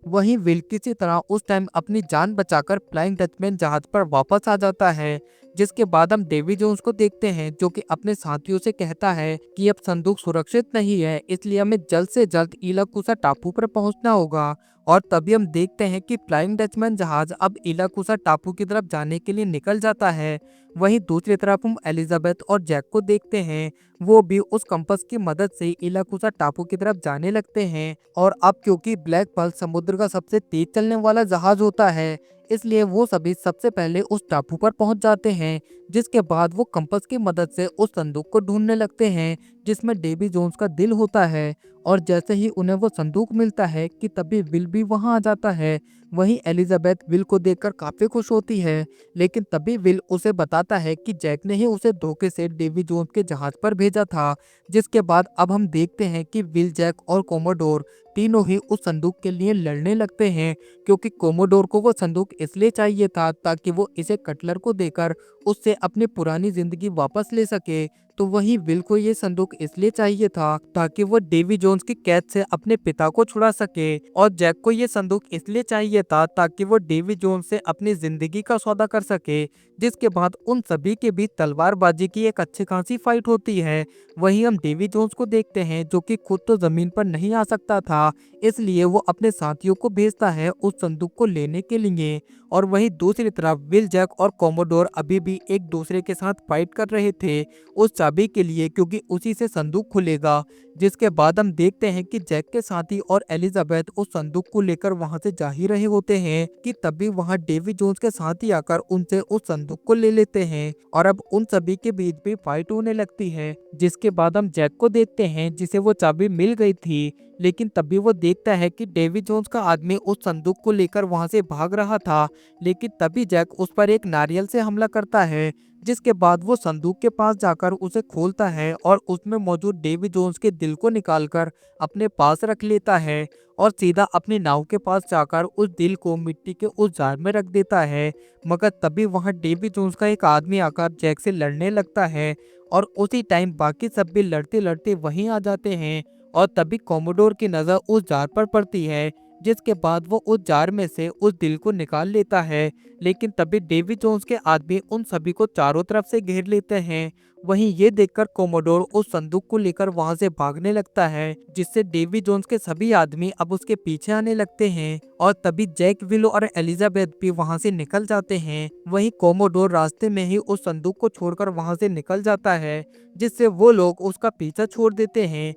वहीं विल किसी तरह उस टाइम अपनी जान बचाकर फ्लाइंग डचमैन जहाज पर वापस आ जाता है। जिसके बाद हम डेवी जोन्स को देखते हैं जो कि अपने साथियों से कहता है कि अब संदूक सुरक्षित नहीं है, इसलिए हमें जल्द से जल्द इलाकुसा टापू पर पहुंचना होगा। और तभी हम देखते हैं कि फ्लाइंग डचमैन जहाज अब इलाकुसा टापू की तरफ जाने के लिए निकल जाता है। वहीं दूसरी तरफ हम एलिजाबेथ और जैक को देखते हैं, वो भी उस कंपास की मदद से इलाकुसा टापू की तरफ जाने लगते हैं। और अब क्योंकि ब्लैक पर्ल समुद्र का सबसे तेज चलने वाला जहाज होता है, इसलिए वो सभी सबसे पहले उस टापू पर पहुंच जाते हैं। जिसके बाद वो कंपास की मदद से उस संदूक को ढूंढने लगते हैं जिसमें डेवी जोन्स का दिल होता है। और जैसे ही उन्हें वो संदूक मिलता है कि तभी विल भी वहां आ जाता है। वहीं एलिजाबेथ विल को देखकर काफी खुश होती है, लेकिन तभी विल उसे बताता है कि जैक ने ही उसे धोखे से डेवी जोन्स के जहाज पर भेजा था। जिसके बाद अब हम देखते हैं कि विल, जैक और कोमोडोर तीनों ही उस संदूक के लिए लड़ने लगते हैं, क्योंकि कोमोडोर को वो संदूक इसलिए चाहिए था ताकि वो इसे कटलर को देकर उससे अपनी पुरानी जिंदगी वापस ले सके। तो वहीं विल को ये संदूक इसलिए चाहिए था ताकि वो डेवी जोन्स की कैद से अपने पिता को छुड़ा सके। और जैक को ये संदूक इसलिए चाहिए था ताकि वो डेवी जोन्स से अपनी जिंदगी का सौदा कर सके। जिसके बाद उन सभी के बीच तलवारबाजी की एक अच्छी खासी फाइट होती है। वहीं हम डेवी जोन्स को देखते हैं जो कि खुद तो जमीन पर नहीं आ सकता था, इसलिए वो अपने साथियों को भेजता है उस संदूक को लेने के लिए। और वहीं दूसरी तरफ विल, जैक और कोमोडोर अभी भी एक दूसरे के साथ फाइट कर रहे थे उस चाबी के लिए, क्योंकि उसी से संदूक खुलेगा। जिसके बाद हम देखते हैं कि जैक के साथी और एलिजाबेथ उस संदूक को लेकर वहां से जा ही रहे होते हैं कि तभी वहां डेवी जोन्स के साथी आकर उनसे उस संदूक को ले लेते हैं। और अब उन सभी के बीच भी फाइट होने लगती है। जिसके बाद हम जैक को देखते हैं जिसे वो चाबी मिल गई थी, लेकिन तभी वो देखता है कि डेवी जोन्स का आदमी उस संदूक को लेकर वहां से भाग रहा था। लेकिन तभी जैक उस पर एक नारियल से हमला करता है। जिसके बाद वो संदूक के पास जाकर उसे खोलता है और उसमें मौजूद डेवी जोन्स के दिल को निकालकर अपने पास रख लेता है और सीधा अपनी नाव के पास जाकर उस दिल को मिट्टी के उस जार में रख देता है। मगर तभी वहां डेवी जोन्स का एक आदमी आकर जैक से लड़ने लगता है और उसी टाइम बाकी सब भी लड़ते लड़ते वहीं आ जाते हैं। और तभी कोमोडोर की नजर उस जार पर पड़ती है, जिसके बाद वो उस जार में से उस दिल को निकाल लेता है। लेकिन तभी डेवी जोन्स के आदमी उन सभी को चारों तरफ से घेर लेते हैं। वहीं ये देखकर कोमोडोर उस संदूक को लेकर वहां से भागने लगता है, जिससे डेवी जोन्स के सभी आदमी अब उसके पीछे आने लगते हैं। और तभी जैक, विल और एलिजाबेथ भी वहां से निकल जाते हैं। वहीं कोमोडोर रास्ते में ही उस संदूक को छोड़कर वहां से निकल जाता है, जिससे वो लोग उसका पीछा छोड़ देते हैं।